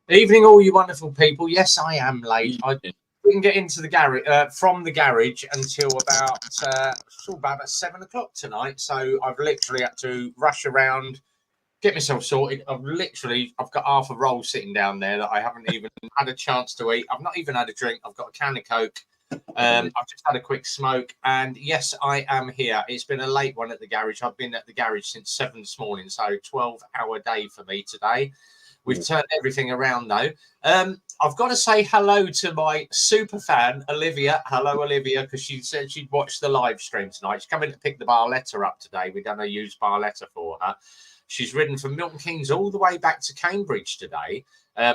Evening, all you wonderful people. Yes, I am late. I didn't get into the garage from the garage until about 7 o'clock tonight. So I've literally had to rush around, get myself sorted. I've got half a roll sitting down there that I haven't even had a chance to eat. I've not even had a drink. I've got a can of Coke. I've just had a quick smoke, and yes, I am here. It's been a late one at the garage. I've been at the garage since 7 this morning, so 12-hour day for me today. We've turned everything around though. I've got to say hello to my super fan, Olivia. Hello, Olivia, because she said she'd watched the live stream tonight. She's coming to pick the Barletta up today. We've done a used Barletta for her. She's ridden from Milton Keynes all the way back to Cambridge today.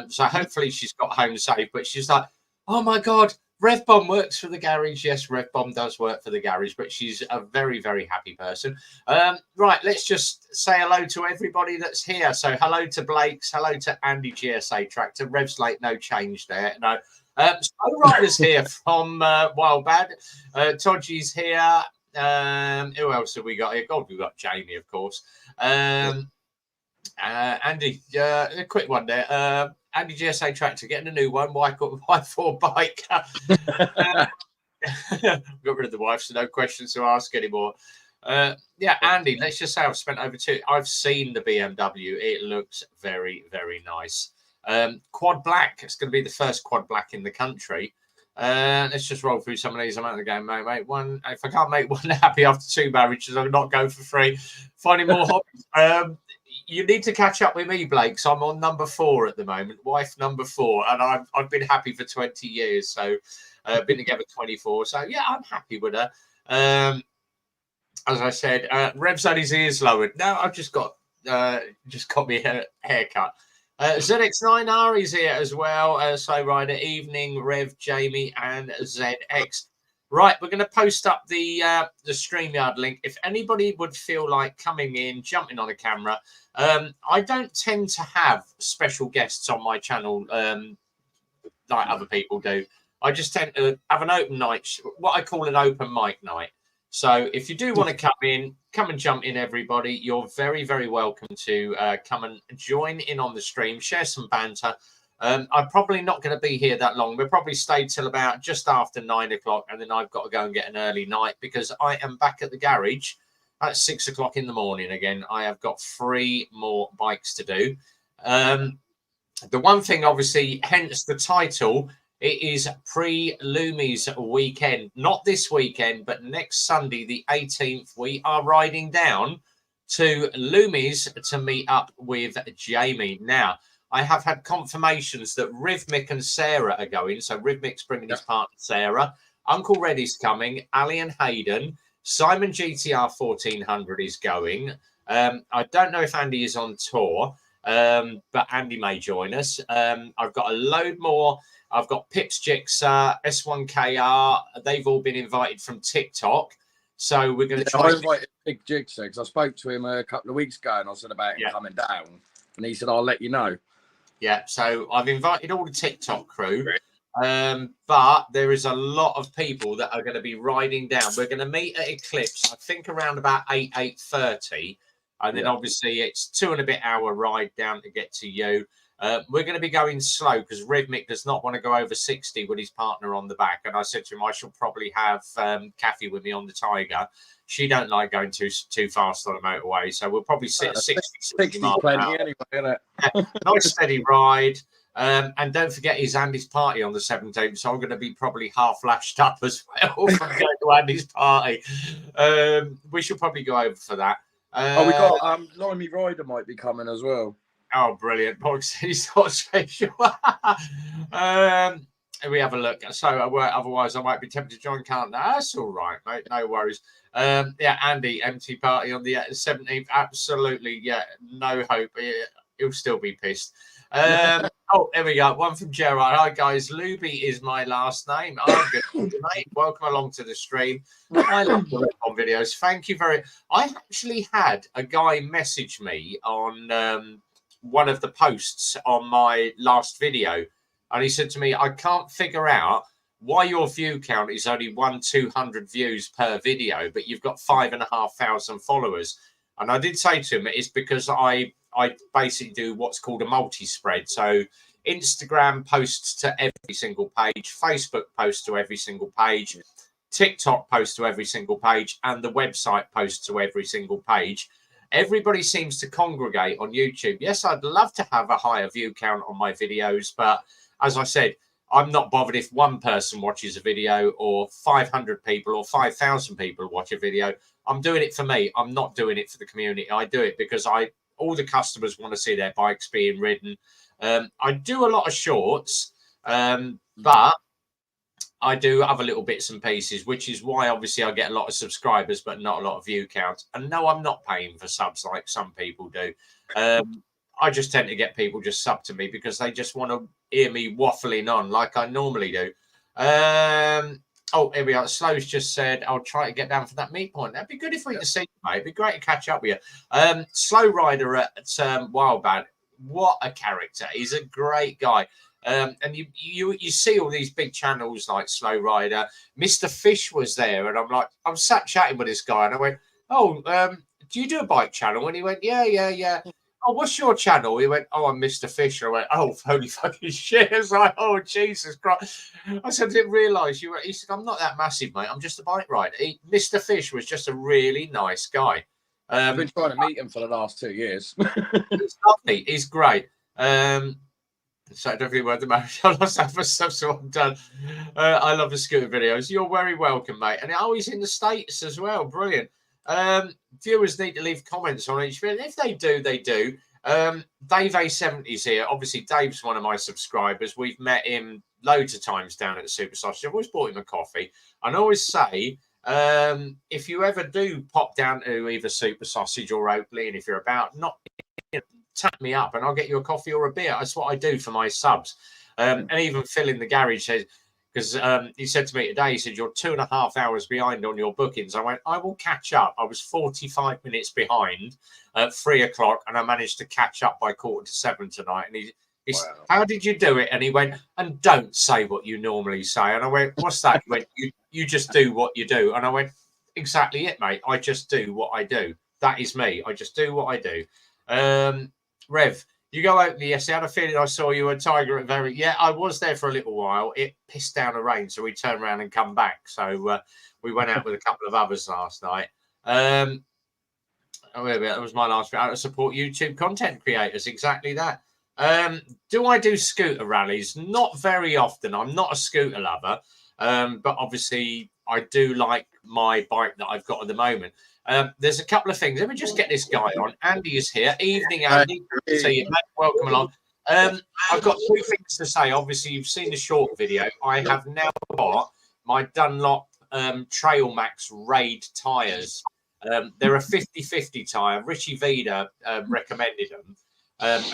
So hopefully she's got home safe. But she's like, oh my God, Rev Bomb works for the garage. Yes, Rev Bomb does work for the garage, but she's a very, very happy person. Right, let's just say hello to everybody that's here. So hello to Blake's, hello to Andy GSA Tractor. Rev's late, no change there. No. Snow Rider's here from Wild Bad. Todgy's here. Who else have we got here? God, we've got Jamie, of course. Andy, a quick one there. Andy GSA Tractor getting a new one. Y4 bike. Got rid of the wife, so no questions to ask anymore. Yeah, Andy, let's just say I've seen the BMW. It looks very, very nice. Quad black. It's going to be the first quad black in the country. Let's just roll through some of these. I'm out of the game, mate. One, if I can't make one happy after 2 marriages, I'm not going for 3. Finding more hobbies. You need to catch up with me, Blake. So I'm on number 4 at the moment, wife number 4, and I've been happy for 20 years. So been together 24. So yeah, I'm happy with her. As I said, Rev's had his ears lowered. No, I've just got me a haircut. ZX9R is here as well. So Rider, evening, Rev, Jamie, and ZX. Right, we're going to post up the StreamYard link. If anybody would feel like coming in, jumping on a camera, I don't tend to have special guests on my channel like other people do. I just tend to have an open night, what I call an open mic night. So if you do want to come and jump in, everybody. You're very, very welcome to come and join in on the stream, share some banter. I'm probably not going to be here that long. We'll probably stay till about just after 9 o'clock, and then I've got to go and get an early night because I am back at the garage at 6 o'clock in the morning again. I have got 3 more bikes to do. The one thing, obviously, hence the title, it is pre-Loomies weekend. Not this weekend, but next Sunday, the 18th, we are riding down to Loomies to meet up with Jamie. Now, I have had confirmations that Rhythmic and Sarah are going. So Rhythmic's bringing his partner, Sarah. Uncle Reddy's coming. Ali and Hayden. Simon GTR 1400 is going. I don't know if Andy is on tour, but Andy may join us. I've got a load more. I've got Pips Jixer, S1KR. They've all been invited from TikTok. So we're going to try. I invited Big Jigsaw because I spoke to him a couple of weeks ago and I said about him coming down. And he said, I'll let you know. Yeah, so I've invited all the TikTok crew, but there is a lot of people that are going to be riding down. We're going to meet at Eclipse, I think around about 8:30, and then obviously it's 2 and a bit hour ride down to get to you. We're going to be going slow because Rhythmic does not want to go over 60 with his partner on the back. And I said to him, I shall probably have Kathy with me on the Tiger. She don't like going too fast on a motorway. So we'll probably sit at 60 miles plenty anyway, isn't it? Nice steady ride. And don't forget he's Andy's party on the 17th. So I'm going to be probably half lashed up as well from going to Andy's party. We should probably go over for that. We got Limey Rider might be coming as well. Oh, brilliant. He's not special. We have a look. So otherwise I might be tempted to join. Can't. That's all right, mate. No worries. Yeah, Andy, empty party on the 17th. Absolutely. Yeah, no hope. He'll still be pissed. Oh, there we go. One from Gerard. Hi, guys. Luby is my last name. I'm good, mate. Welcome along to the stream. I love the on videos. Thank you very. I actually had a guy message me on one of the posts on my last video, and he said to me, I can't figure out why your view count is only 100-200 views per video, but you've got 5,500 followers. And I did say to him, it's because I basically do what's called a multi-spread. So Instagram posts to every single page, Facebook posts to every single page, TikTok posts to every single page, and the website posts to every single page. Everybody seems to congregate on YouTube. Yes, I'd love to have a higher view count on my videos, but as I said, I'm not bothered if one person watches a video or 500 people or 5,000 people watch a video. I'm doing it for me. I'm not doing it for the community. I do it because all the customers want to see their bikes being ridden. I do a lot of shorts, but I do other little bits and pieces, which is why obviously I get a lot of subscribers, but not a lot of view counts. And no, I'm not paying for subs like some people do. I just tend to get people just sub to me because they just want to hear me waffling on like I normally do. Oh, here we are. Slow's just said, I'll try to get down for that meet point. That'd be good if we could see you, mate. It'd be great to catch up with you. Slow Rider at Wildbad. What a character. He's a great guy. And you see all these big channels like Slow Rider. Mr. Fish was there, and I'm sat chatting with this guy, and I went, "Oh, do you do a bike channel?" And he went, "Yeah. Oh, what's your channel?" He went, "Oh, I'm Mr. Fish." I went, "Oh, holy fucking shit!" It's like, "Oh, Jesus Christ!" I said, "I didn't realise you were." He said, "I'm not that massive, mate. I'm just a bike rider." Mr. Fish was just a really nice guy. I've been trying to meet him for the last 2 years. He's lovely. He's great. So I don't really want the marriage. I lost that for stuff, so I'm done. I love the scooter videos. You're very welcome, mate. And he's in the States as well. Brilliant. Viewers need to leave comments on each video. If they do, they do. Dave A70's here. Obviously, Dave's one of my subscribers. We've met him loads of times down at the Super Sausage. I've always bought him a coffee. And I always say, if you ever do pop down to either Super Sausage or Oakley, and if you're about, not tap me up and I'll get you a coffee or a beer. That's what I do for my subs. And even Phil in the garage says, because he said to me today, he said, "You're 2.5 hours behind on your bookings." I went, "I will catch up." I was 45 minutes behind at 3 o'clock, and I managed to catch up by 6:45 tonight. And he said, wow, "How did you do it?" And he went, "And don't say what you normally say." And I went, "What's that?" He went, you just do what you do. And I went, "Exactly it, mate. I just do what I do. That is me. I just do what I do." Rev, you go out yesterday. I had a feeling I saw you a Tiger at very. Yeah, I was there for a little while. It pissed down the rain, so we turned around and come back. So we went out with a couple of others last night. That was my last video. To support YouTube content creators. Exactly that. Do I do scooter rallies? Not very often. I'm not a scooter lover, but obviously I do like my bike that I've got at the moment. There's a couple of things. Let me just get this guy on. Andy is here. Evening, Andy. Good to see you, mate. Welcome along. I've got 2 things to say. Obviously, you've seen the short video. I have now got my Dunlop Trail Max Raid tyres. They're a 50-50 tyre. Richie Vida recommended them. And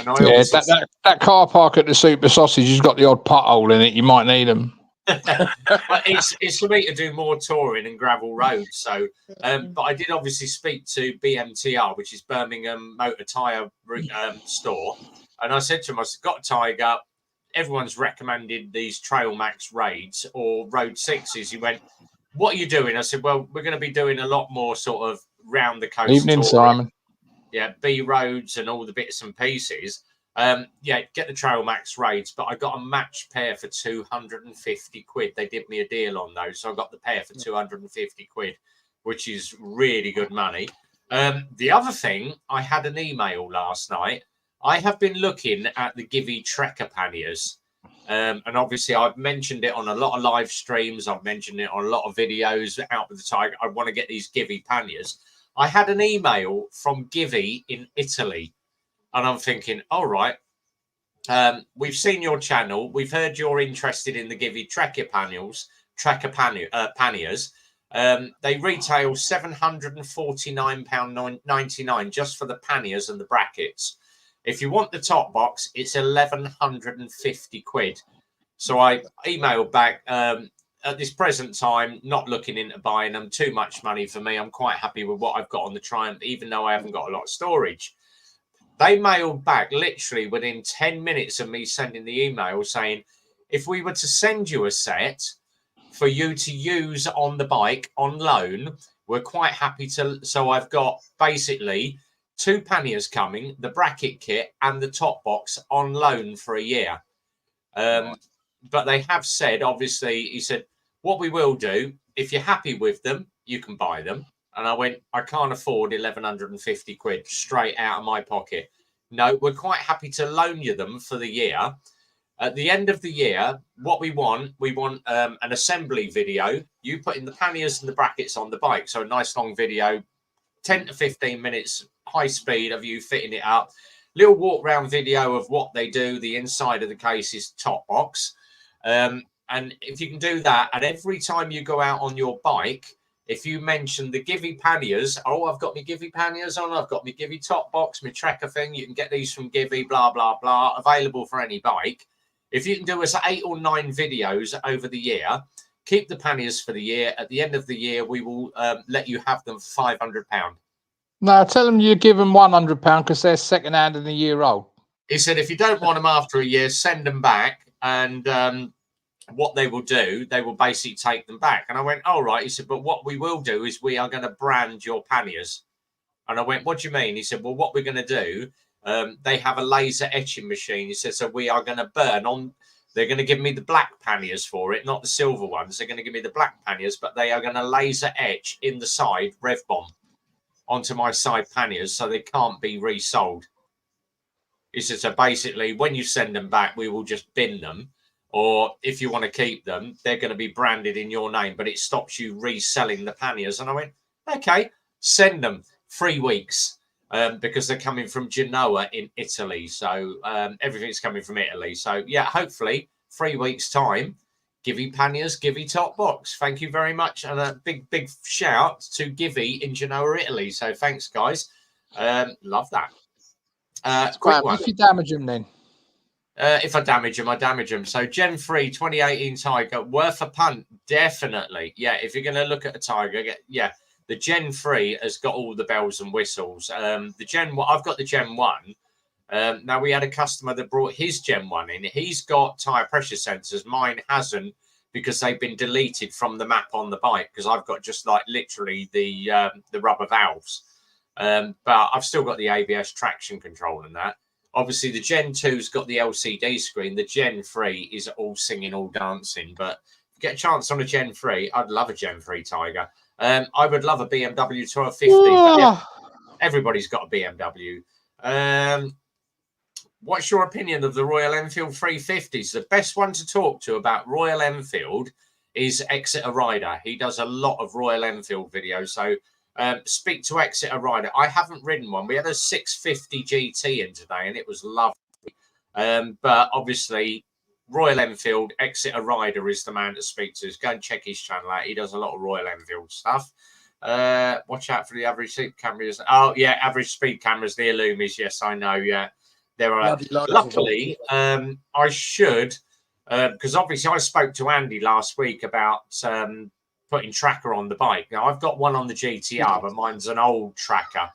that car park at the Super Sausage has got the odd pothole in it. You might need them. But it's for me to do more touring and gravel roads. So, but I did obviously speak to BMTR, which is Birmingham Motor Tyre store, and I said to him, "I said, got a Tiger. Everyone's recommended these Trail Max raids or Road 6s." He went, "What are you doing?" I said, "Well, we're going to be doing a lot more sort of round the coast. Evening, touring. Simon. Yeah, B roads and all the bits and pieces." Yeah, get the Trail Max raids, but I got a match pair for 250 quid. They did me a deal on those, so I got the pair for 250 quid, which is really good money. The other thing, I had an email last night. I have been looking at the Givi Trekker panniers, and obviously I've mentioned it on a lot of live streams. I've mentioned it on a lot of videos out with the Tiger. I want to get these Givi panniers. I had an email from Givi in Italy. And I'm thinking, all right, we've seen your channel. We've heard you're interested in the Givi Trekker panniers. They retail £749.99 just for the panniers and the brackets. If you want the top box, it's 1,150 quid. So I emailed back, at this present time, not looking into buying them. Too much money for me. I'm quite happy with what I've got on the Triumph, even though I haven't got a lot of storage. They mailed back literally within 10 minutes of me sending the email saying, if we were to send you a set for you to use on the bike on loan, we're quite happy to. So I've got basically 2 panniers coming, the bracket kit and the top box on loan for a year. But they have said, obviously, he said, what we will do, if you're happy with them, you can buy them. And I went, I can't afford 1,150 quid straight out of my pocket. No, we're quite happy to loan you them for the year. At the end of the year, what we want an assembly video. You put in the panniers and the brackets on the bike. So a nice long video, 10 to 15 minutes, high speed of you fitting it up. Little walk round video of what they do. The inside of the case is top box. And if you can do that, and every time you go out on your bike, if you mention the Givey panniers, oh, I've got my Givey panniers on, I've got my Givey top box, my tracker thing, you can get these from Givey, blah, blah, blah, available for any bike. If you can do us 8 or 9 videos over the year, keep the panniers for the year. At the end of the year, we will let you have them for £500. No, tell them you give them £100 because they're second hand and a year old. He said, if you don't want them after a year, send them back. And what they will do, they will basically take them back. And I went, all right. He said, but what we will do is we are going to brand your panniers. And I went, what do you mean? He said, well, what we're going to do, they have a laser etching machine. He said, so we are going to burn on, they're going to give me the black panniers for it, not the silver ones. They're going to give me the black panniers, but they are going to laser etch in the side Rev Bomb onto my side panniers so they can't be resold. He said, so basically, when you send them back, we will just bin them. Or if you want to keep them, they're going to be branded in your name, but it stops you reselling the panniers. And I went, okay, send them 3 weeks because they're coming from Genoa in Italy. So everything's coming from Italy. So, yeah, hopefully 3 weeks' time, Givey panniers, Givey top box. Thank you very much. And a big, big shout to Givey in Genoa, Italy. So thanks, guys. Love that. Quick one. If you damage them, then. If I damage them, I damage them. So Gen 3 2018 Tiger, worth a punt, definitely. Yeah, if you're going to look at a Tiger, yeah, the Gen 3 has got all the bells and whistles. The Gen 1, I've got the Gen 1. Now, we had a customer that brought his Gen 1 in. He's got tyre pressure sensors. Mine hasn't because they've been deleted from the map on the bike because I've got just like literally the rubber valves. But I've still got the ABS traction control and that. Obviously, the Gen 2's got the LCD screen. The Gen 3 is all singing, all dancing. But if you get a chance on a Gen 3, I'd love a Gen 3 Tiger. I would love a BMW 1250. But yeah, everybody's got a BMW. What's your opinion of the Royal Enfield 350s? The best one to talk to about Royal Enfield is Exeter Rider. He does a lot of Royal Enfield videos. So speak to Exeter Rider. I haven't ridden one. We had a 650 GT in today, and it was lovely. But obviously, Royal Enfield, Exeter Rider is the man to speak to. Go and check his channel out. He does a lot of Royal Enfield stuff. Watch out for the average speed cameras. Oh, yeah, average speed cameras near Loomies. Yes, I know. Yeah, there are. Luckily, I should, because obviously I spoke to Andy last week about putting tracker on the bike. Now, I've got one on the GTR, but mine's an old tracker.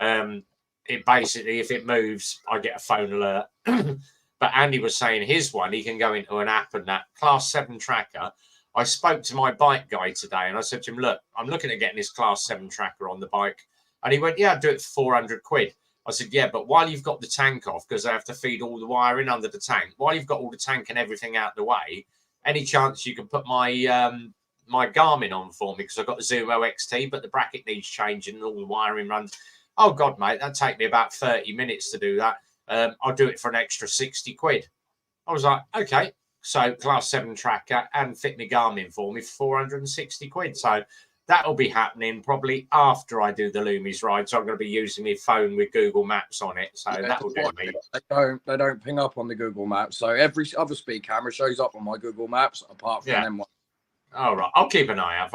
It basically, if it moves, I get a phone alert. But Andy was saying his one, he can go into an app and that Class 7 tracker. I spoke to my bike guy today and I said to him, look, I'm looking at getting this Class 7 tracker on the bike. And he went, yeah, I'll do it for 400 quid. I said, yeah, but while you've got the tank off, because I have to feed all the wiring under the tank, while you've got all the tank and everything out the way, any chance you can put my my Garmin on for me, because I've got the Zumo XT, but the bracket needs changing and all the wiring runs. Oh, God, mate, that'd take me about 30 minutes to do that. I'll do it for an extra 60 quid. I was like, okay. So Class 7 tracker and fit me Garmin for me for 460 quid. So that'll be happening probably after I do the Loomies ride. So I'm going to be using my phone with Google Maps on it. So Yeah, that'll do me. They don't ping up on the Google Maps. So every other speed camera shows up on my Google Maps apart from them one. All right, I'll keep an eye out.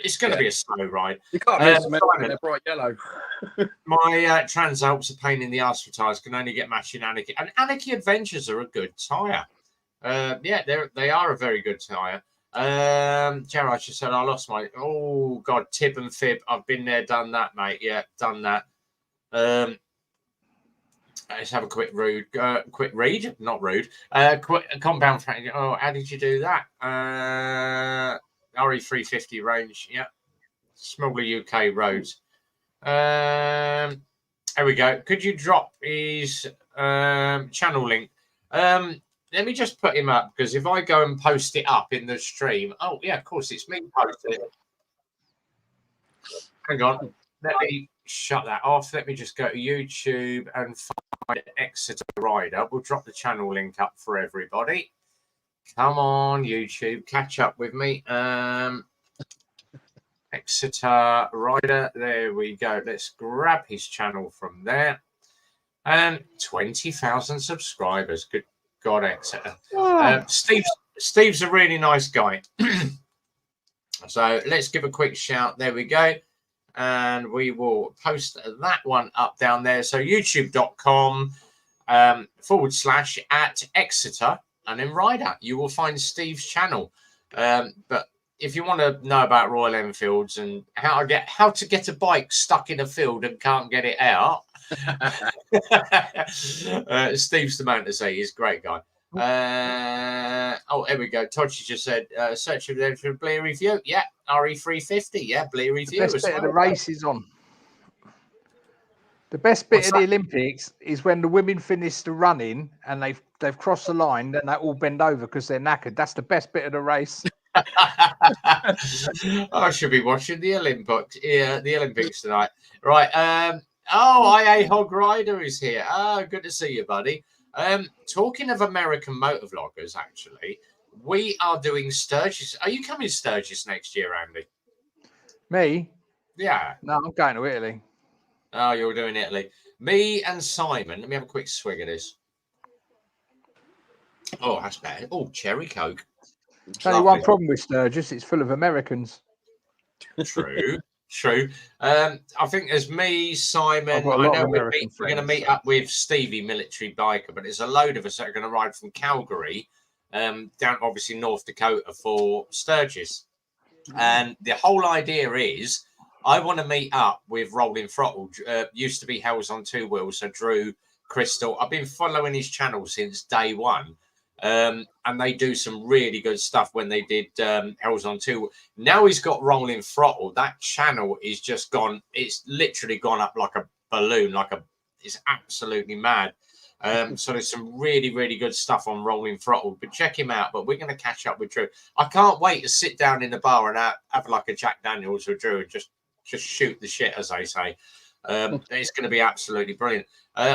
It's going to be a slow ride. You can't miss them when they're bright yellow. My Transalp's a pain in the arse for tyres. Can only get matching Anarchy. And Anarchy Adventures are a good tyre. Yeah, they are a very good tyre. Gerard just said, I lost my... Oh, God, tib and fib. I've been there, done that, mate. Yeah, done that. Let's have a quick read. Not rude. Quick compound fracture. Oh, how did you do that? RE350 range. Yeah. Smaller UK roads. There we go. Could you drop his channel link? let me just put him up, because if I go and post it up in the stream, oh yeah, of course it's me posting it. Hang on, let me shut that off. Let me just go to YouTube and find Exeter Rider. We'll drop the channel link up for everybody. Come on, YouTube, catch up with me. Exeter Rider, there we go. Let's grab his channel from there. And 20,000 subscribers. Good God, Exeter. Steve's a really nice guy. So let's give a quick shout. There we go. And we will post that one up down there. So youtube.com /@ Exeter and then Rider. You will find Steve's channel. But if you want to know about Royal Enfields and how to get a bike stuck in a field and can't get it out, Steve's the man to say. He's a great guy. Oh, here we go. Tochi just said, search for them for Blear Review. Yeah, RE350. Yeah, Blear Review. The best bit of the race is on. The best bit of the Olympics is when the women finish the running and they've crossed the line and they all bend over because they're knackered. That's the best bit of the race. I should be watching the Olympics. Yeah, the Olympics tonight. Right. IA Hog Rider is here. Good to see you, buddy. Talking of American motovloggers, actually, we are doing Sturgis. Are you coming to Sturgis next year, Andy? Me? Yeah. No, I'm going to Italy. Oh, you're doing Italy. Me and Simon. Let me have a quick swig of this. Oh, that's bad. Oh, cherry Coke. There's only one problem with Sturgis. It's full of Americans. True. True. I think there's me, Simon. I know we're going to meet up with Stevie, military biker, but there's a load of us that are going to ride from Calgary down, obviously, North Dakota for Sturgis. And the whole idea is I want to meet up with Rolling Throttle. Used to be Hells on Two Wheels, so Drew, Crystal. I've been following his channel since day one. And they do some really good stuff when they did Hells on Two. Now he's got Rolling Throttle. That channel is just gone. It's literally gone up like a balloon. It's absolutely mad. So there's some really, really good stuff on Rolling Throttle. But check him out. But we're going to catch up with Drew. I can't wait to sit down in the bar and have like a Jack Daniels with Drew and just shoot the shit, as they say. It's going to be absolutely brilliant.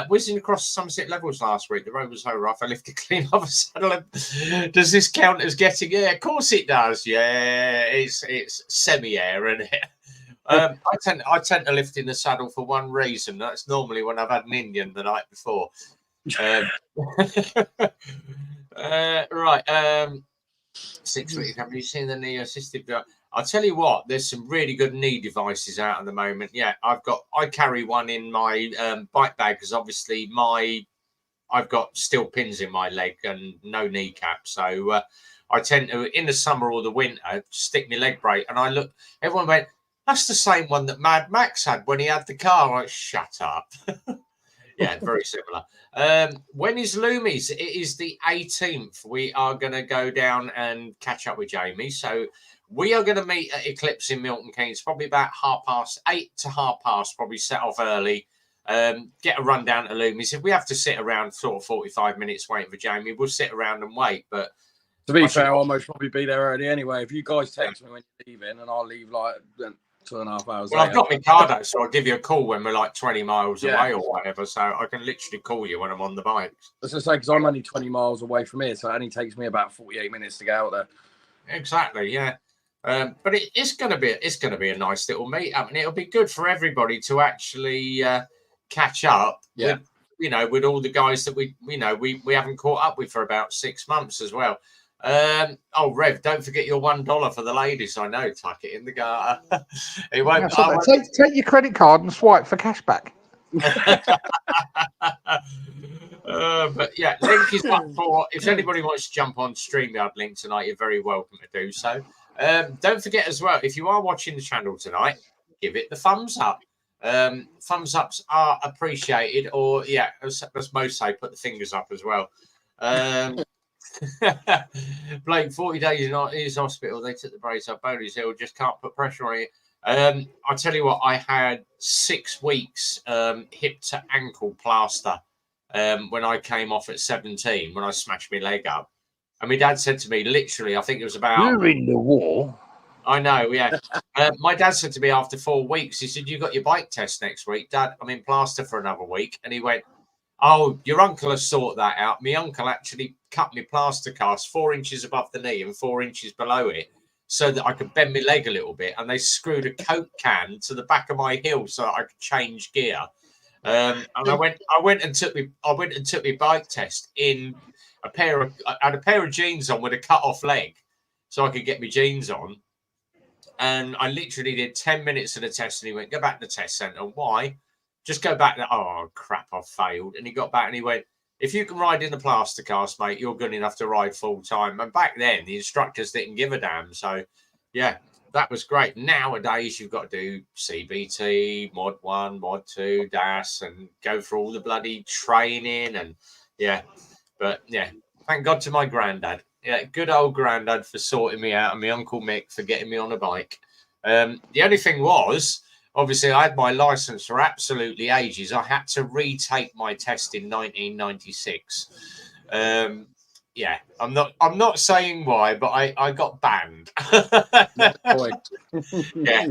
Whizzing across Somerset Levels last week, the road was so rough I lifted clean off a saddle. Does this count as getting air? Of course it does. Yeah, it's semi-air, isn't it? I tend to lift in the saddle for one reason. That's normally when I've had an Indian the night before. Right. 6 weeks. Have you seen the knee assisted? I'll tell you what, there's some really good knee devices out at the moment. Yeah, I carry one in my bike bag because obviously I've got steel pins in my leg and no kneecap. So I tend to, in the summer or the winter, stick my leg brake. And I look, everyone went, that's the same one that Mad Max had when he had the car. I went, shut up. Yeah, very similar. When is Loomies? It is the 18th. We are going to go down and catch up with Jamie. So we are going to meet at Eclipse in Milton Keynes, probably about 8:30 to 8:30, probably set off early, get a run down to Loomies. If we have to sit around sort of 45 minutes waiting for Jamie, we'll sit around and wait. But to be fair, I'll almost probably be there early anyway. If you guys text me when you're leaving, and I'll leave like 2.5 hours well, later. I've got my car though, so I'll give you a call when we're like 20 miles away or whatever. So I can literally call you when I'm on the bike. As I say, because I'm only 20 miles away from here, so it only takes me about 48 minutes to get out there. Exactly, yeah. But it's going to be a nice little meet up, and it'll be good for everybody to actually catch up. Yeah. With all the guys that we haven't caught up with for about 6 months as well. Rev, don't forget your $1 for the ladies. I know, tuck it in the gutter. It won't. Take your credit card and swipe for cash back. But yeah, link is up for if anybody wants to jump on StreamYard link tonight. You're very welcome to do so. Don't forget as well, if you are watching the channel tonight, give it the thumbs up. Thumbs ups are appreciated, or as most say, put the fingers up as well. Blake, 40 days in his hospital. They took the brace up. Boney's Hill, just can't put pressure on it. I tell you what, I had 6 weeks hip to ankle plaster when I came off at 17 when I smashed my leg up. And my dad said to me, literally, I think it was about. You're in the war. I know, yeah. My dad said to me after 4 weeks, he said, "You got your bike test next week, Dad. I'm in plaster for another week." And he went, "Oh, your uncle has sorted that out. My uncle actually cut me plaster cast 4 inches above the knee and 4 inches below it so that I could bend my leg a little bit. And they screwed a Coke can to the back of my heel so that I could change gear." And I went and took my bike test in I had a pair of jeans on with a cut off leg so I could get my jeans on. And I literally did 10 minutes of the test, and he went, "Go back to the test centre." Why? Just go back. Oh, crap, I failed. And he got back and he went, "If you can ride in the plaster cast, mate, you're good enough to ride full time." And back then, the instructors didn't give a damn. So, yeah, that was great. Nowadays, you've got to do CBT, Mod 1, Mod 2, DAS, and go through all the bloody training. And, yeah, but, yeah, thank God to my granddad. Yeah, good old granddad for sorting me out, and my Uncle Mick for getting me on a bike. The only thing was, obviously, I had my license for absolutely ages. I had to retake my test in 1996. Yeah, I'm not saying why, but I got banned. Yeah,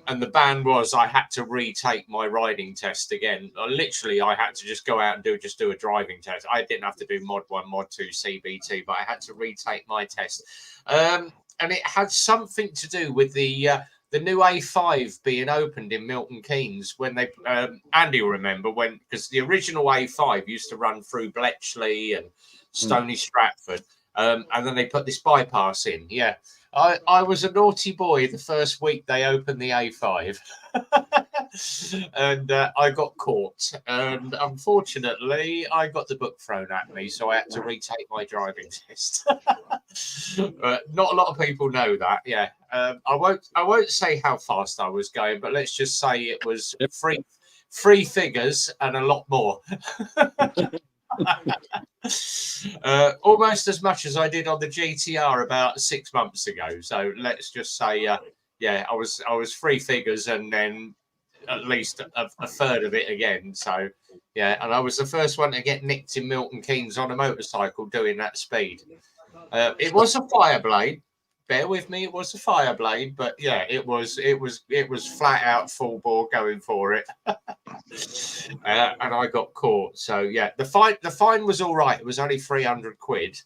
and the ban was I had to retake my riding test again. Literally, I had to just go out and do a driving test. I didn't have to do Mod 1, Mod 2, CBT, but I had to retake my test. And it had something to do with the new A5 being opened in Milton Keynes when they Andy will remember when, because the original A5 used to run through Bletchley and Stony Stratford, and then they put this bypass in. Yeah, I was a naughty boy the first week they opened the A5. And I got caught, and unfortunately I got the book thrown at me, so I had to retake my driving test. But not a lot of people know that. Yeah, I won't say how fast I was going, but let's just say it was three figures and a lot more. Almost as much as I did on the GTR about 6 months ago. So let's just say, yeah, I was 3 figures and then at least a third of it again. So yeah, and I was the first one to get nicked in Milton Keynes on a motorcycle doing that speed. It was a Fireblade. Bear with me, it was a Fireblade, but yeah, it was flat out full bore going for it. And I got caught. So yeah, the fine was all right. It was only 300 quid,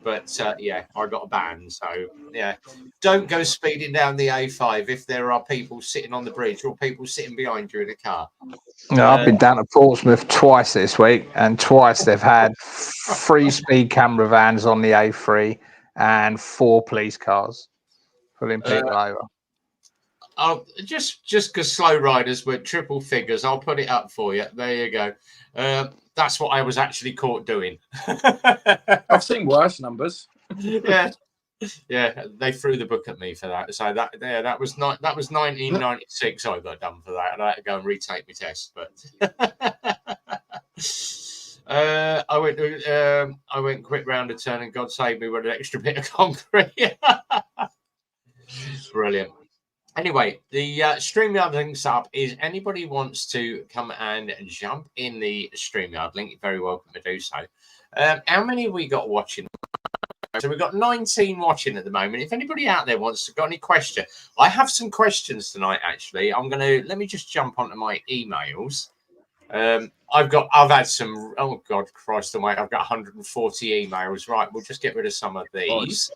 but yeah, I got a ban. So yeah, don't go speeding down the A5 if there are people sitting on the bridge or people sitting behind you in a car. No, I've been down to Portsmouth twice this week, and twice they've had 3 speed camera vans on the A3 and 4 police cars pulling people over. I'll just because slow riders were triple figures, I'll put it up for you. There you go. That's what I was actually caught doing. I've seen worse numbers. Yeah, they threw the book at me for that. So that was 1996. I got done for that, and I had to go and retake my test. But I went quick round a turn, and God save me with an extra bit of concrete. Brilliant. Anyway, the StreamYard link's up. Is anybody wants to come and jump in the StreamYard link, you're very welcome to do so. How many have we got watching? So we've got 19 watching at the moment. If anybody out there got any question, I have some questions tonight, actually. Let me just jump onto my emails. I've had some, oh God, Christ almighty, I've got 140 emails. Right, we'll just get rid of some of these.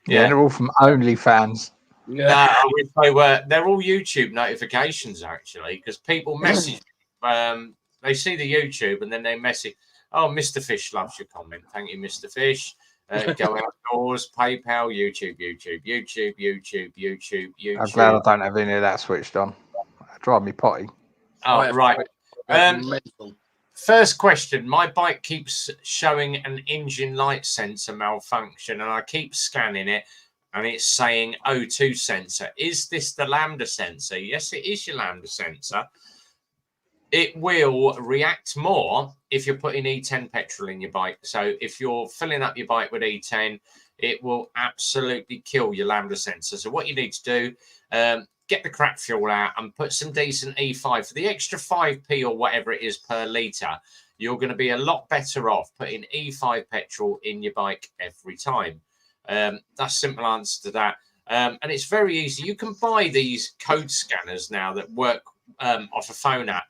Yeah, they're all from OnlyFans. Yeah. No, I wish they were. They're all YouTube notifications, actually, because people message. They see the YouTube and then they message. Oh, Mr. Fish loves your comment. Thank you, Mr. Fish. Go outdoors, PayPal, YouTube. I'm glad I don't have any of that switched on. Drive me potty. Oh, right. First question. My bike keeps showing an engine light sensor malfunction, and I keep scanning it, and it's saying O2 sensor. Is this the lambda sensor? Yes, it is your lambda sensor. It will react more if you're putting E10 petrol in your bike. So if you're filling up your bike with E10, it will absolutely kill your lambda sensor. So what you need to do, get the crap fuel out and put some decent E5 for the extra 5p or whatever it is per litre. You're going to be a lot better off putting E5 petrol in your bike every time. That's simple answer to that. And it's very easy. You can buy these code scanners now that work off a phone app.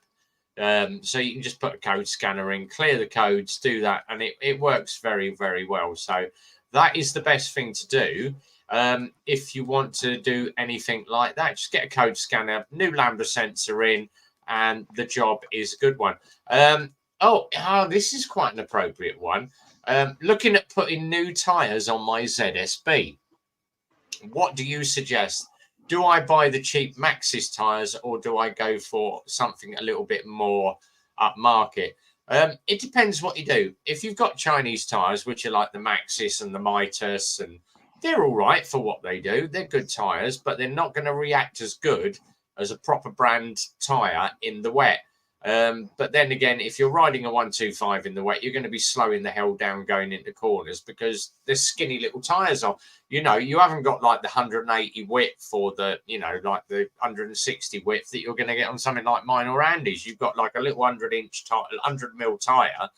So you can just put a code scanner in, clear the codes, do that, and it works very, very well. So that is the best thing to do. If you want to do anything like that, just get a code scanner, new Lambda sensor in, and the job is a good one. This is quite an appropriate one. Looking at putting new tyres on my ZSB. What do you suggest? Do I buy the cheap Maxxis tyres or do I go for something a little bit more upmarket? It depends what you do. If you've got Chinese tyres, which are like the Maxxis and the Mitas, and they're all right for what they do. They're good tyres, but they're not going to react as good as a proper brand tyre in the wet. But then again, if you're riding a 125 in the wet, you're going to be slowing the hell down going into corners because they're skinny little tyres on. You know, you haven't got like the 180 width or the, like the 160 width that you're going to get on something like mine or Andy's. You've got like a little 100 mil tyre.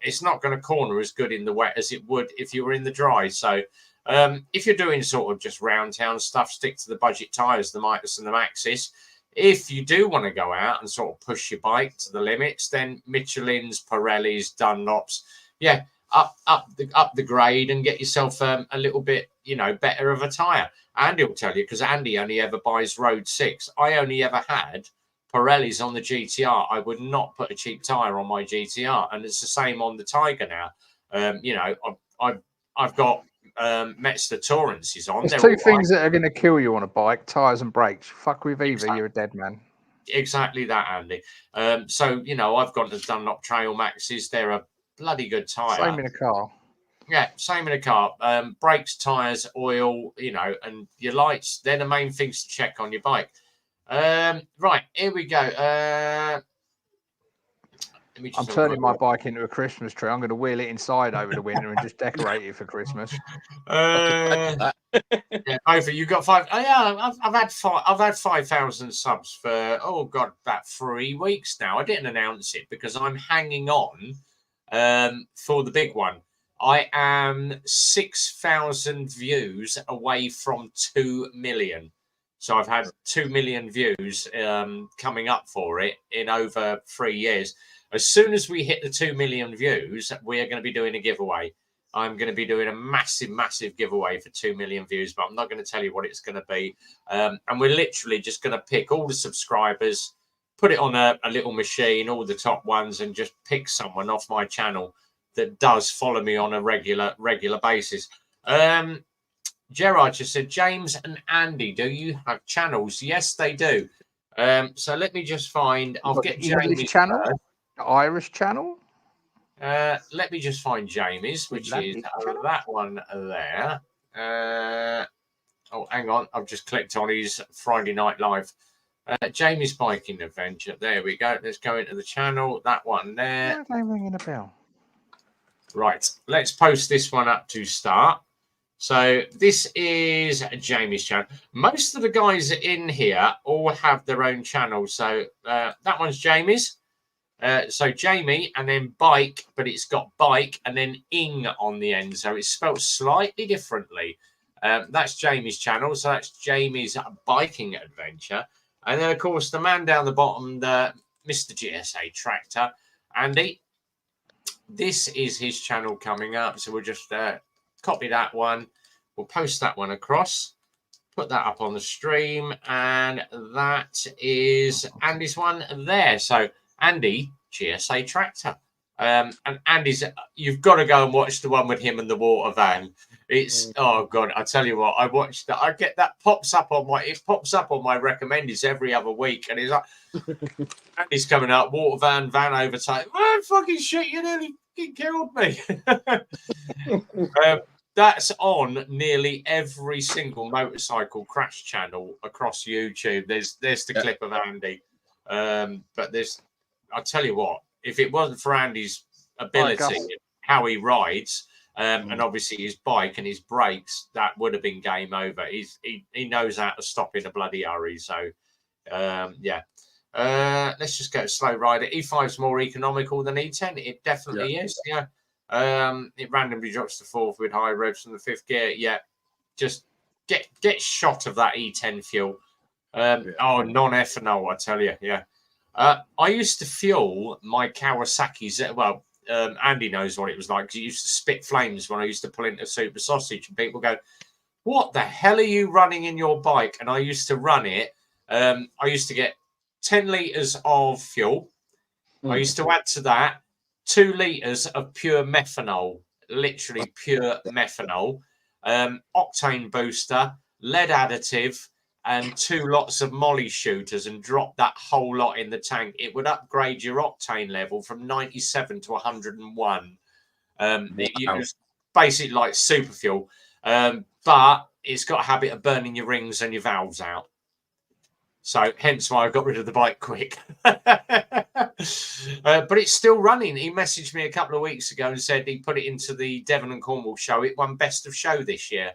It's not going to corner as good in the wet as it would if you were in the dry. So if you're doing sort of just round town stuff, stick to the budget tyres, the Mitas and the Maxxis. If you do want to go out and sort of push your bike to the limits, then Michelin's, Pirelli's, Dunlops, up the grade and get yourself a little bit, better of a tyre. Andy will tell you, because Andy only ever buys Road 6. I only ever had Pirelli's on the GTR. I would not put a cheap tyre on my GTR, and it's the same on the Tiger now. I've got Metzler Torrances on. There's two things that are going to kill you on a bike: tyres and brakes. Fuck with either, exactly. You're a dead man. Exactly that, Andy. So I've got the Dunlop Trail Maxes. They're a bloody good tyre. Same in a car. Yeah, same in a car. Brakes, tyres, oil, and your lights. They're the main things to check on your bike. Right, here we go. I'm turning my bike into a Christmas tree. I'm going to wheel it inside over the winter and just decorate it for Christmas. Yeah, over. You got 5. Oh yeah, I've had 5. I've had 5,000 subs for about 3 weeks now. I didn't announce it because I'm hanging on for the big one. I am 6,000 views away from 2 million. So I've had 2 million views coming up for it in over 3 years. As soon as we hit the 2 million views, we are going to be doing a giveaway. I'm going to be doing a massive, massive giveaway for 2 million views, but I'm not going to tell you what it's going to be. And we're literally just going to pick all the subscribers, put it on a little machine, all the top ones, and just pick someone off my channel that does follow me on a regular basis. Gerard just said, James and Andy, do you have channels? Yes, they do. So let me just find. I'll get Jamie's channel. Irish channel. Let me just find Jamie's, which is that one there. Hang on, I've just clicked on his Friday Night Live. Jamie's Biking Adventure. There we go. Let's go into the channel. That one there. Why are they ringing a bell? Right, let's post this one up to start. So this is Jamie's channel. Most of the guys in here all have their own channel. So that one's Jamie's. So Jamie and then bike, but it's got bike and then ing on the end. So it's spelled slightly differently. That's Jamie's channel. So that's Jamie's Biking Adventure. And then, of course, the man down the bottom, the Mr. GSA Tractor, Andy. This is his channel coming up. So we'll just copy that one. We'll post that one across. Put that up on the stream. And that is Andy's one there. So Andy, GSA Tractor. And Andy's, you've got to go and watch the one with him and the water van. It's, oh God, I tell you what, I watched that. I get that pops up on my recommendeds every other week. And he's like, Andy's coming up, water van overtake. Man, fucking shit, you nearly killed me. That's on nearly every single motorcycle crash channel across YouTube. There's the clip of Andy. But I'll tell you what, if it wasn't for Andy's ability, how he rides, And obviously his bike and his brakes, that would have been game over. He knows how to stop in a bloody hurry. So, yeah. Let's just go slow rider. E5 is more economical than E10. It definitely is. Yeah. It randomly drops to 4th with high revs from the 5th gear. Yeah. Just get shot of that E10 fuel. Oh, non-ethanol, I tell you. Yeah. I used to fuel my Kawasaki's. Well, Andy knows what it was like because it used to spit flames when I used to pull into Super Sausage, and people go, "What the hell are you running in your bike?" And I used to run it. I used to get 10 litres of fuel. I used to add to that 2 litres of pure methanol, literally pure methanol, octane booster, lead additive, and 2 lots of molly shooters, and drop that whole lot in the tank. It would upgrade your octane level from 97 to 101. It was basically like super fuel, but it's got a habit of burning your rings and your valves out. So hence why I got rid of the bike quick. But it's still running. He messaged me a couple of weeks ago and said he put it into the Devon and Cornwall show. It won best of show this year.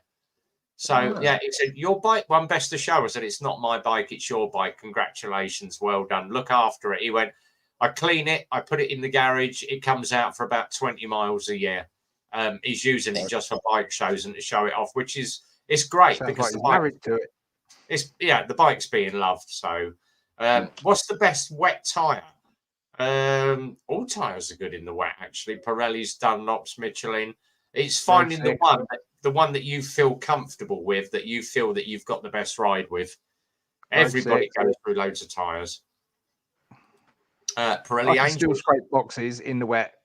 So, yeah, he said, your bike won best of show. I said, it's not my bike, it's your bike. Congratulations. Well done. Look after it. He went, I clean it. I put it in the garage. It comes out for about 20 miles a year. He's using it just for bike shows and to show it off, which is it's great. Sounds because like he's married to it. The bike's being loved. So, what's the best wet tire? All tires are good in the wet, actually. Pirelli's, Dunlops, Michelin. It's finding the one that you feel comfortable with, that you feel that you've got the best ride with. Everybody goes through loads of tires. Pirelli I Angels. still scrape boxes in the wet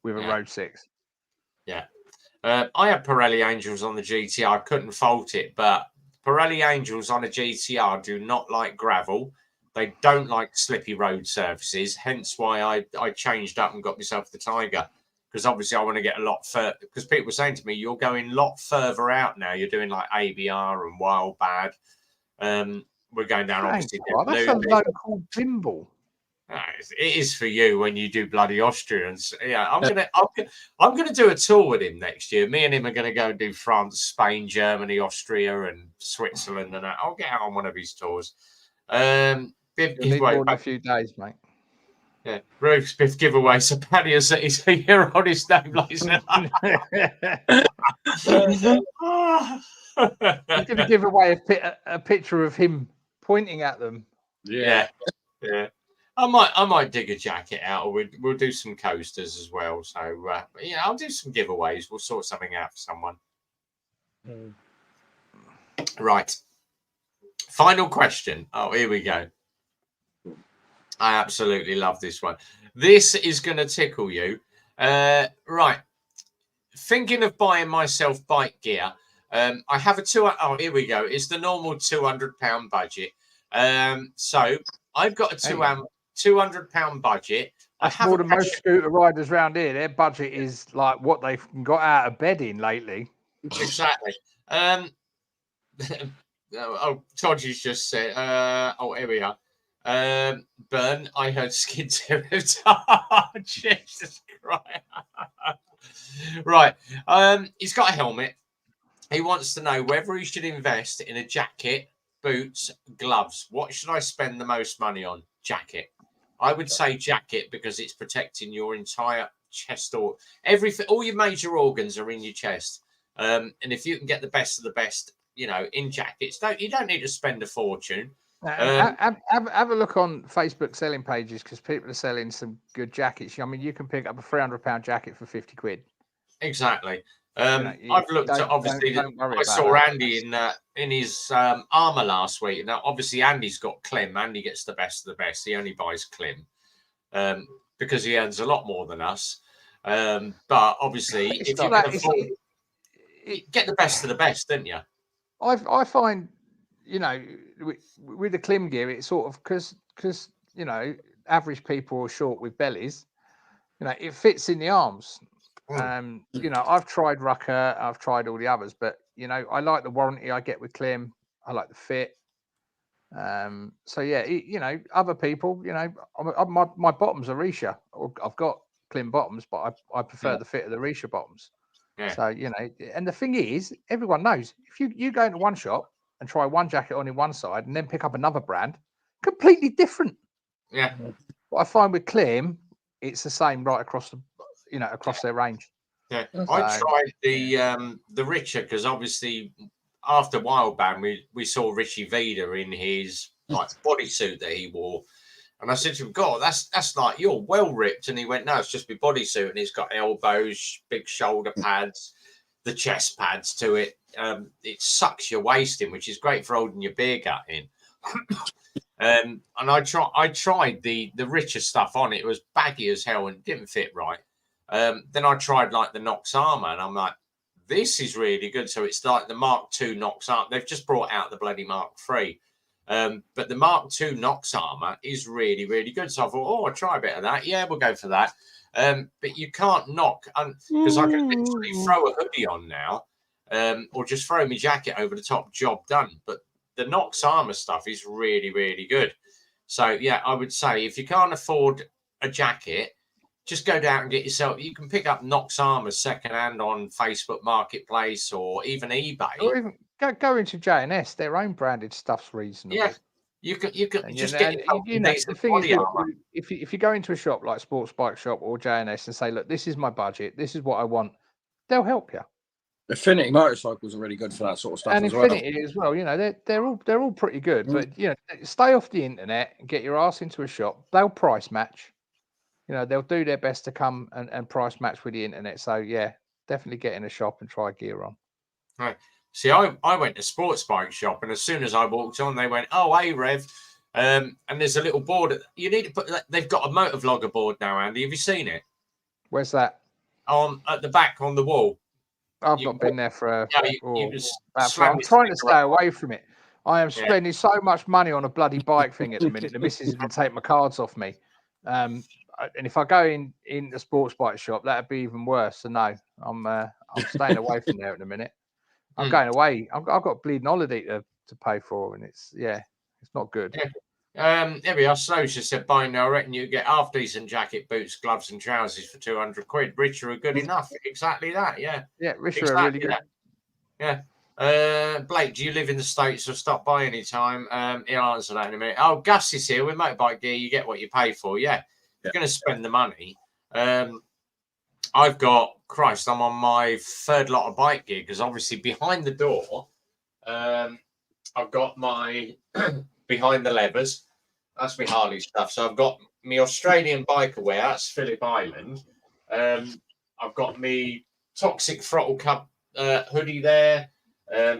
with a Road 6. Yeah. I had Pirelli Angels on the GTR. I couldn't fault it, but Pirelli Angels on a GTR do not like gravel. They don't like slippy road surfaces. Hence why I changed up and got myself the Tiger. Because obviously I want to get a lot further. Because people were saying to me, you're going a lot further out now. You're doing like ABR and Wild Bad. We're going down obviously. That's a local bimble. It is for you when you do bloody Austrians. Yeah, I'm gonna do a tour with him next year. Me and him are gonna go and do France, Spain, Germany, Austria, and Switzerland, and I'll get out on one of his tours. You'll need more than a few days, mate. Yeah, Ruth's Biff giveaway. So Paddy has said he's a year on his name license. He's going to give away a picture of him pointing at them. Yeah. I might dig a jacket out, or we'll do some coasters as well. So I'll do some giveaways. We'll sort something out for someone. Right. Final question. Oh, here we go. I absolutely love this one. This is going to tickle you. Right. Thinking of buying myself bike gear. I have here we go. It's the normal £200 budget. So I've got a £200 budget. That's more than most scooter riders around here. Their budget is like what they've got out of bed in lately. Exactly. Todgy's just said, here we are. Burn, I heard skin stereotype. Jesus Christ. Right. He's got a helmet. He wants to know whether he should invest in a jacket, boots, gloves. What should I spend the most money on? Jacket. I would say jacket because it's protecting your entire chest, or everything. All your major organs are in your chest. And if you can get the best of the best, in jackets, you don't need to spend a fortune. Have a look on Facebook selling pages, because people are selling some good jackets. I mean, you can pick up a £300 jacket for 50 quid. Exactly. I've looked at obviously. I saw Andy in his armor last week. Now, obviously, Andy's got Klim. Andy gets the best of the best. He only buys Klim because he earns a lot more than us. But obviously, if you can afford, get the best of the best, don't you? I find, with the Klim gear, it's sort of because average people are short with bellies. It fits in the arms. I've tried Rucker, I've tried all the others, but I like the warranty I get with Klim. I like the fit. Other people, my bottoms are Risha. I've got Klim bottoms, but I prefer the fit of the Risha bottoms. Yeah. So, you know, and the thing is, everyone knows if you go into one shop and try one jacket on in one side and then pick up another brand, completely different. Yeah. What I find with Clem, it's the same right across the, you know, across their range. Yeah. So, I tried the Richer because obviously after Wildband we saw Richie Vida in his like bodysuit that he wore. And I said to him, God, that's like, you're well ripped. And he went, no, it's just my bodysuit. And it's got elbows, big shoulder pads, the chest pads to it. It sucks your waist in, which is great for holding your beer gut in. And I tried the Richer stuff on. It was baggy as hell and didn't fit right. Then I tried like the Nox Armour, and I'm like, this is really good. So it's like the Mark II Nox Armour. They've just brought out the bloody Mark III. But the Mark II Nox Armour is really, really good. So I thought, oh, I'll try a bit of that. Yeah, we'll go for that. But you can't knock, because I can literally throw a hoodie on now, or just throw my jacket over the top, job done. But the Nox Armour stuff is really, really good. So, yeah, I would say if you can't afford a jacket, just go down and get yourself. You can pick up Nox Armour secondhand on Facebook Marketplace or even eBay. Or even go into J&S, their own branded stuff's reasonable. Yeah, you can And, just and, get you know, the decent thing is, body armor. if you go into a shop like Sports Bike Shop or J&S and say, look, this is my budget, this is what I want, they'll help you. Affinity Motorcycles are really good for that sort of stuff And as well. Infinity as well, you know, they're all pretty good. But you know, stay off the internet and get your ass into a shop. They'll price match. You know, they'll do their best to come and price match with the internet. So yeah, definitely get in a shop and try gear on. Right. See, I went to Sports Bike Shop, and as soon as I walked on, they went, "Oh, hey, Rev," and there's a little board. You need to put. They've got a motovlogger board now, Andy. Have you seen it? Where's that? On at the back on the wall. I've You not been there for. Yeah, you just I'm trying to stay away from it. I am spending so much money on a bloody bike thing at the minute. The missus is going to take my cards off me. And if I go in the sports bike shop, that'd be even worse. So no, I'm staying away from there at the minute. I'm going away. I've got bleeding holiday to pay for, and it's not good. Yeah. There we are. Snow just said, "Buying now, I reckon you get half decent jacket, boots, gloves, and trousers for £200. Richer are good enough." Exactly that. Yeah. Yeah, Richer are really good. That. Yeah. Blake, do you live in the States or stop by any time? He'll answer that in a minute. Oh, Gus is here with motorbike gear. You get what you pay for. Yeah. You're going to spend the money. I've got, Christ, I'm on my third lot of bike gear because obviously behind the door, I've got my behind the levers. That's my Harley stuff. So I've got my Australian biker wear. That's Phillip Island. I've got my Toxic Throttle Cup hoodie there.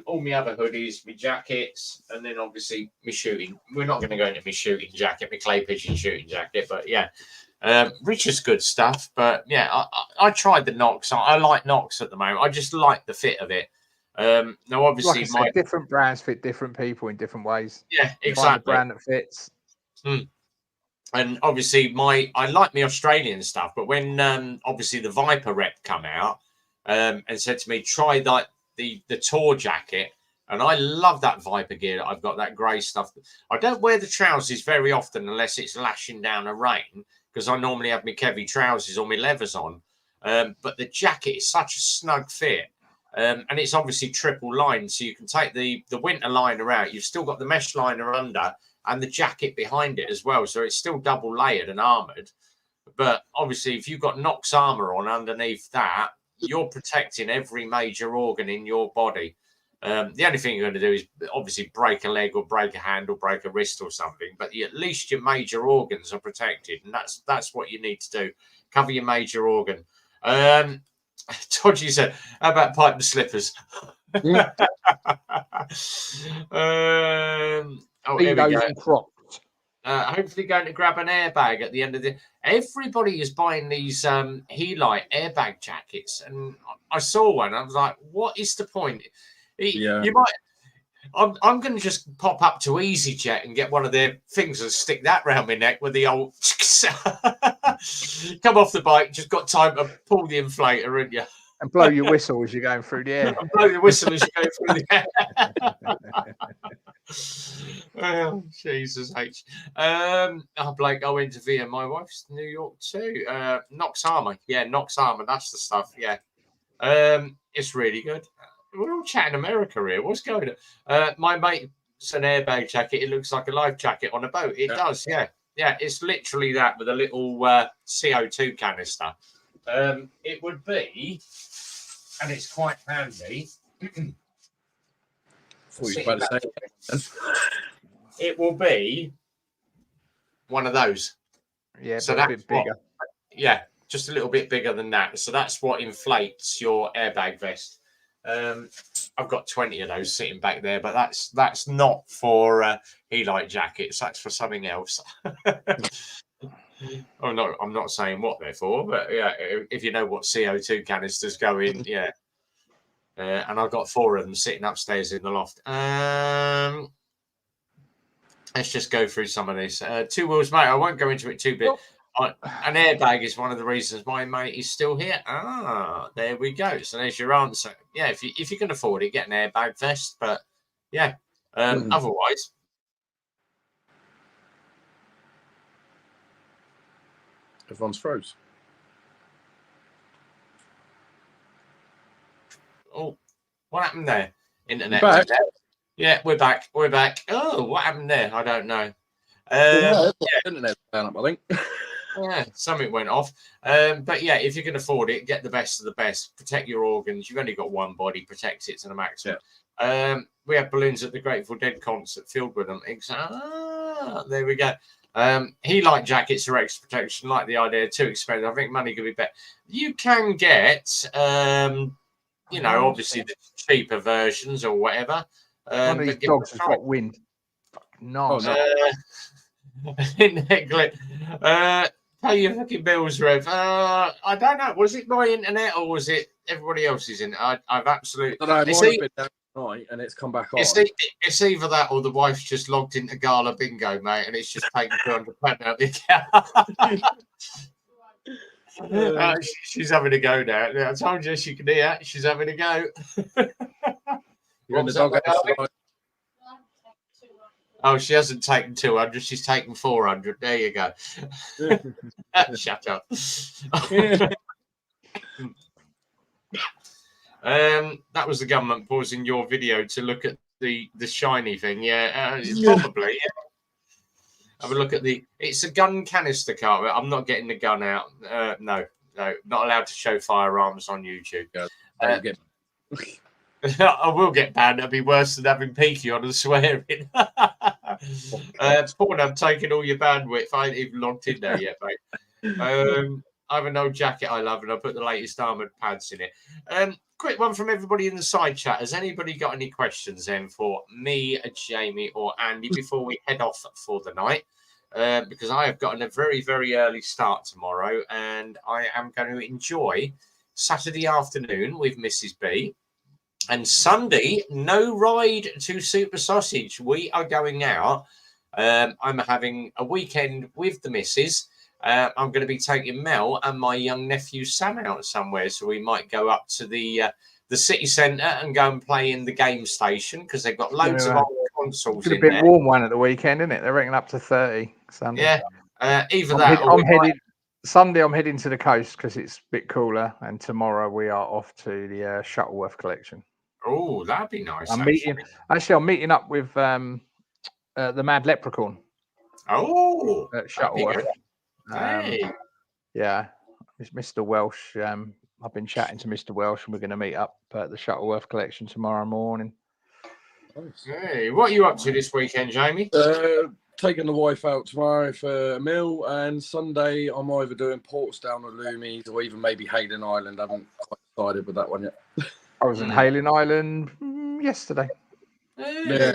All my other hoodies, my jackets, and then obviously my shooting. We're not going to go into my shooting jacket, my clay pigeon shooting jacket, but yeah. Rich is good stuff, but yeah, I tried the Nox. I like Nox at the moment. I just like the fit of it. Now, obviously, like I said, different brands fit different people in different ways. Yeah, exactly. Find the brand that fits. And obviously, I like my Australian stuff, but when obviously the Viper rep come out and said to me, try like the tour jacket, and I love that Viper gear. I've got that grey stuff. I don't wear the trousers very often unless it's lashing down a rain, because I normally have my Kevy trousers or my levers on. But the jacket is such a snug fit. And it's obviously triple lined, so you can take the winter liner out. You've still got the mesh liner under and the jacket behind it as well. So it's still double layered and armoured. But obviously, if you've got Nox armour on underneath that, you're protecting every major organ in your body. The only thing you're going to do is obviously break a leg or break a hand or break a wrist or something. But at least your major organs are protected. And that's what you need to do. Cover your major organ. Dodgy said, how about pipe and slippers? Yeah. Here we go. Crocs. Hopefully going to grab an airbag at the end of the... Everybody is buying these Helite airbag jackets. And I saw one. I was like, what is the point? You might... I'm going to just pop up to EasyJet and get one of their things and stick that round my neck with the old... Come off the bike, just got time to pull the inflator, and you... And blow your whistle as you're going through the air. And blow your whistle as you go through the air. Oh, Jesus H. Blake, I went to Via. My wife's New York too. Nox Armour. Yeah, Nox Armour. That's the stuff. Yeah. It's really good. We're all chatting America here. What's going on? My mate's an airbag jacket. It looks like a life jacket on a boat. It does, yeah. Yeah, it's literally that with a little CO2 canister. It would be, and it's quite handy. It will be one of those. Yeah, so but a bit bigger. Yeah, just a little bit bigger than that. So that's what inflates your airbag vest. I've got 20 of those sitting back there, but that's not for Helite jackets. That's for something else. I'm not saying what they're for, but yeah, if you know what CO2 canisters go in, yeah. And I've got 4 of them sitting upstairs in the loft. Let's just go through some of this. 2 wheels, mate. I won't go into it too bit. An airbag is one of the reasons my mate is still here. There we go. So there's your answer. Yeah, if you can afford it, get an airbag vest. But yeah, otherwise. Everyone's froze. Oh, what happened there? Internet went down. Yeah, we're back. We're back. Oh, what happened there? I don't know. Internet down up, I think. Yeah, something went off. But yeah, if you can afford it, get the best of the best. Protect your organs. You've only got one body. Protect it to the maximum. Yeah. We had balloons at the Grateful Dead concert filled with them. There we go. Helite jackets are extra protection. Like the idea, too expensive. I think money could be better. You can get, obviously the cheaper versions or whatever. One of these dogs has got wind. Nice. Pay your fucking bills, Rev. I don't know. Was it my internet or was it everybody else's internet? I've absolutely. I don't know. Mine's been down tonight and it's come back on. It's either that or the wife's just logged into Gala Bingo, mate, and it's just taken £200 out of the account. She's having a go now. I told you she could hear. She's having a go. Oh, she hasn't taken 200. She's taken 400. There you go. Shut up. That was the government pausing your video to look at the shiny thing. Yeah, probably. Yeah. Have a look at it's a gun canister cart. I'm not getting the gun out. No, not allowed to show firearms on YouTube. I will get banned. It'll be worse than having Peaky on and swearing. I'm taking all your bandwidth. I ain't even logged in there yet, mate. I have an old jacket I love, and I put the latest armoured pads in it. Quick one from everybody in the side chat. Has anybody got any questions then for me, Jamie, or Andy before we head off for the night? Because I have gotten a very, very early start tomorrow, and I am going to enjoy Saturday afternoon with Mrs. B. And Sunday, no ride to Super Sausage. We are going out. I'm having a weekend with the missus. I'm going to be taking Mel and my young nephew Sam out somewhere. So we might go up to the city centre and go and play in the game station because they've got loads of old consoles in there. It's a bit warm one at the weekend, isn't it? They're reckon up to 30 Sunday. Yeah, Sunday, I'm heading to the coast because it's a bit cooler. And tomorrow we are off to the Shuttleworth collection. Oh, that'd be nice. I'm meeting up with the Mad Leprechaun. Oh, at Shuttleworth. Hey. Yeah, it's Mr. Welsh. I've been chatting to Mr. Welsh, and we're going to meet up at the Shuttleworth collection tomorrow morning. Hey, what are you up to this weekend, Jamie? Taking the wife out tomorrow for a meal, and Sunday I'm either doing Portsdown or Loomies, or even maybe Hayden Island. I haven't quite decided with that one yet. I was in Hayden Island yesterday. Yeah.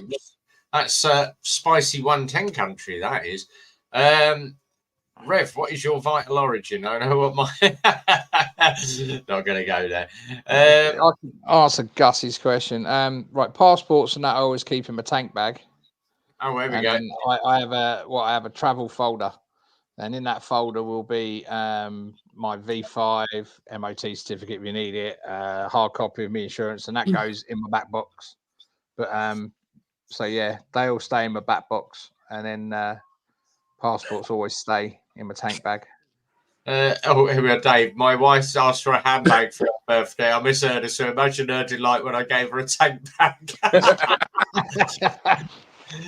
That's spicy 110 country, that is. Rev, what is your vital origin? I know what my... Not going to go there. I can answer Gus's question. Right, passports and that I always keep in my tank bag. Oh, there we go. I have a travel folder. And in that folder will be my V5 MOT certificate if you need it, hard copy of my insurance, and that goes in my back box. But so yeah, they all stay in my back box, and then passports always stay in my tank bag. Oh, here we are, Dave. My wife's asked for a handbag for her birthday. I misheard her, so imagine her delight when I gave her a tank bag.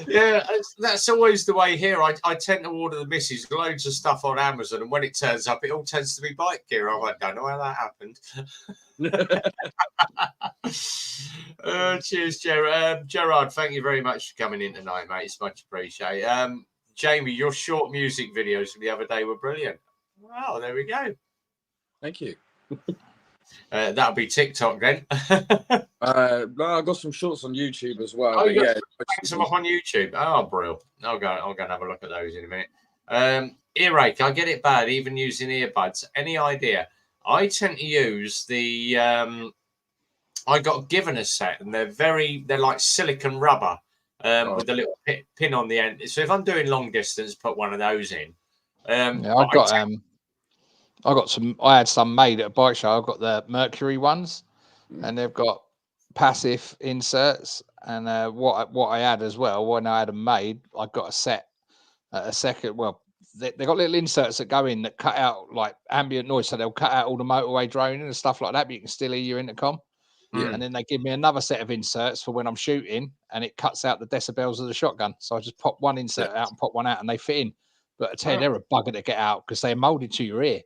Yeah, that's always the way here. I tend to order the missus loads of stuff on Amazon, and when it turns up, it all tends to be bike gear. I'm like, don't know how that happened. Cheers, Gerard. Gerard, thank you very much for coming in tonight, mate. It's much appreciated. Jamie, your short music videos from the other day were brilliant. Wow, there we go. Thank you. That'll be TikTok then. No, I got some shorts on YouTube as well. Oh, But yeah, some up on YouTube. Oh, brilliant. I'll go and have a look at those in a minute. Earache, I get it bad, even using earbuds. Any idea? I tend to use the I got given a set, and they're like silicon rubber with a little pin on the end. So if I'm doing long distance, put one of those in. Yeah, I had some made at a bike show. I've got the Mercury ones, and they've got passive inserts. And what I had as well, when I had them made, I got a set, a second. Well, they got little inserts that go in that cut out like ambient noise, so they'll cut out all the motorway droning and stuff like that. But you can still hear your intercom. Yeah. And then they give me another set of inserts for when I'm shooting, and it cuts out the decibels of the shotgun. So I just pop one insert out and pop one out, and they fit in. But I tell you, they're a bugger to get out because they're molded to your ear.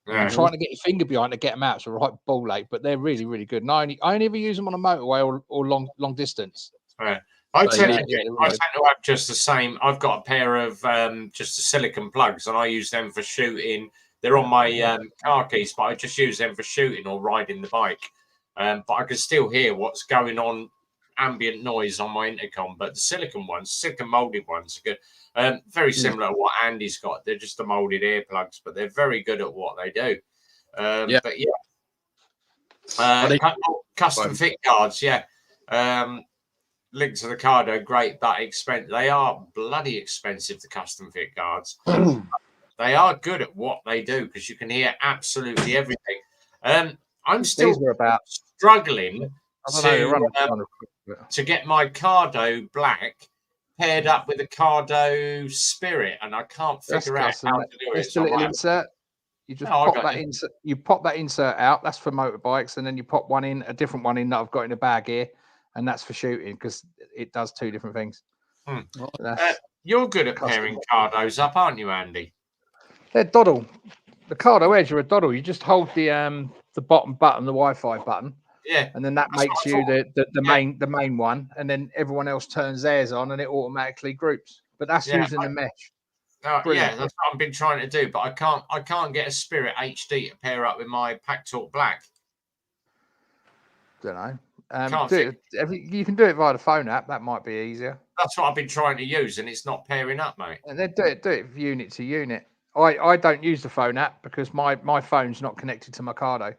Yeah. Trying to get your finger behind to get them out, it's a right ball ache. But they're really, really good. And I only ever use them on a motorway or long distance. Right. I tend to have just the same. I've got a pair of just the silicon plugs, and I use them for shooting. They're on my car keys, but I just use them for shooting or riding the bike. But I can still hear what's going on, ambient noise on my intercom. But the silicon molded ones are good. Very similar to what Andy's got. They're just the molded earplugs, but they're very good at what they do. But yeah, custom fit guards. Yeah, link to the Cardo, great, but expensive. They are bloody expensive. The custom fit guards. They are good at what they do because you can hear absolutely everything. I'm still struggling to get my Cardo Black paired up with a Cardo Spirit, and I can't figure out how to do it. It's a little insert. You just pop that insert. You pop that insert out. That's for motorbikes, and then you pop one in, a different one in that I've got in a bag here, and that's for shooting because it does two different things. You're good at pairing Cardos up, aren't you, Andy? They're doddle. The Cardo Edge are a doddle. You just hold the bottom button, the Wi-Fi button. Yeah. And then that makes you the main one, and then everyone else turns theirs on, and it automatically groups. But that's using the mesh. Yeah, that's what I've been trying to do, but I can't get a Spirit HD to pair up with my Pack Talk Black. Don't know. You can do it via the phone app. That might be easier. That's what I've been trying to use, and it's not pairing up, mate. And then do it unit to unit. I don't use the phone app because my phone's not connected to my Cardo.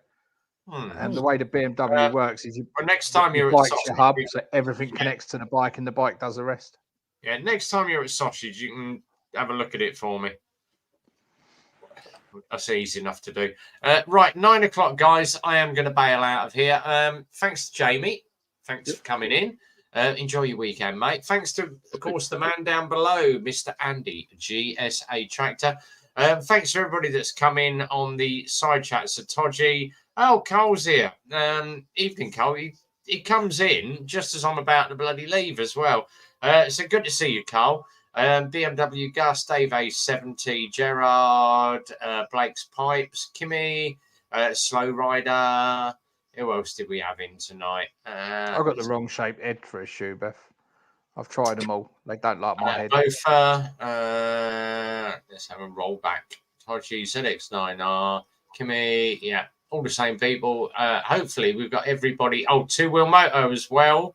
And the way the BMW works is next time you're at the hub, so everything connects to the bike, and the bike does the rest. Yeah, next time you're at Sausage, you can have a look at it for me. That's easy enough to do. Right, 9 o'clock, guys. I am going to bail out of here. Thanks to Jamie. Thanks for coming in. Enjoy your weekend, mate. Thanks to, of course, the man down below, Mr. Andy, GSA Tractor. Thanks to everybody that's come in on the side chat. So, Todgy. Oh, Cole's here. Evening, Cole. He comes in just as I'm about to bloody leave as well. So good to see you, Cole. BMW Gus, Dave A70, Gerard, Blake's Pipes, Kimmy, Slow Rider. Who else did we have in tonight? I've got the wrong shaped head for a shoe, Beth. I've tried them all. They don't like my head. Loafer. Let's have a roll back. Todgy, ZX9R, Kimmy. Yeah, all the same people. Hopefully, we've got everybody. Oh, Two Wheel Moto as well.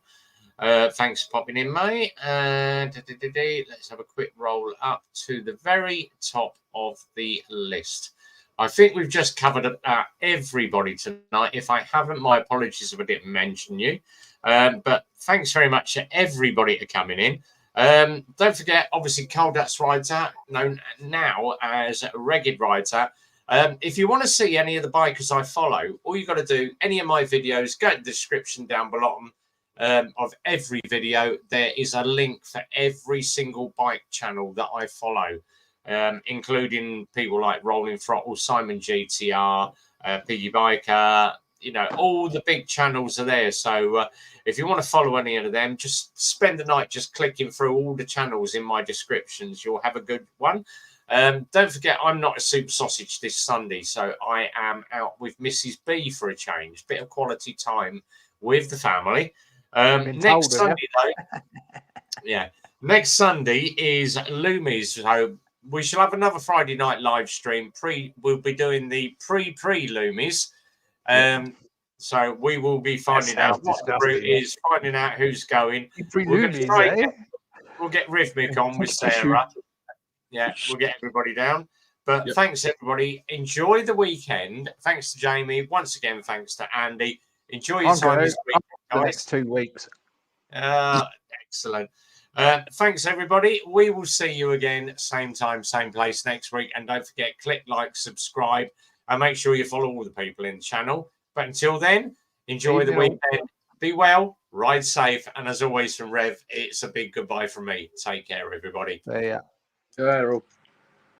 Thanks for popping in, mate. Let's have a quick roll up to the very top of the list. I think we've just covered everybody tonight. If I haven't, my apologies if I didn't mention you. But thanks very much to everybody for coming in. Don't forget, obviously, Coldats Rider, known now as Ragged Rider. If you want to see any of the bikers I follow, all you've got to do, any of my videos, go to the description down below of every video. There is a link for every single bike channel that I follow. including people like Rolling Throttle, Simon GTR, Piggy Biker. You know, all the big channels are there. So if you want to follow any of them, just spend the night just clicking through all the channels in my descriptions. You'll have a good one. Don't forget, I'm not a super sausage this Sunday, so I am out with Mrs. B for a change. Bit of quality time with the family. Next Sunday, though, yeah, next Sunday is Loomies. So we shall have another Friday night live stream. We'll be doing the pre-Loomies. So we will be finding out what the route is, finding out who's going. We'll get Rhythmic on with Sarah. Yeah, we'll get everybody down. But thanks, everybody. Enjoy the weekend. Thanks to Jamie. Once again, thanks to Andy. Enjoy your time this week, guys. The next 2 weeks. Excellent. Thanks, everybody. We will see you again, same time, same place next week. And don't forget, click like, subscribe, and make sure you follow all the people in the channel. But until then, enjoy the weekend. Be well, ride safe. And as always from Rev, it's a big goodbye from me. Take care, everybody. Yeah. Yeah.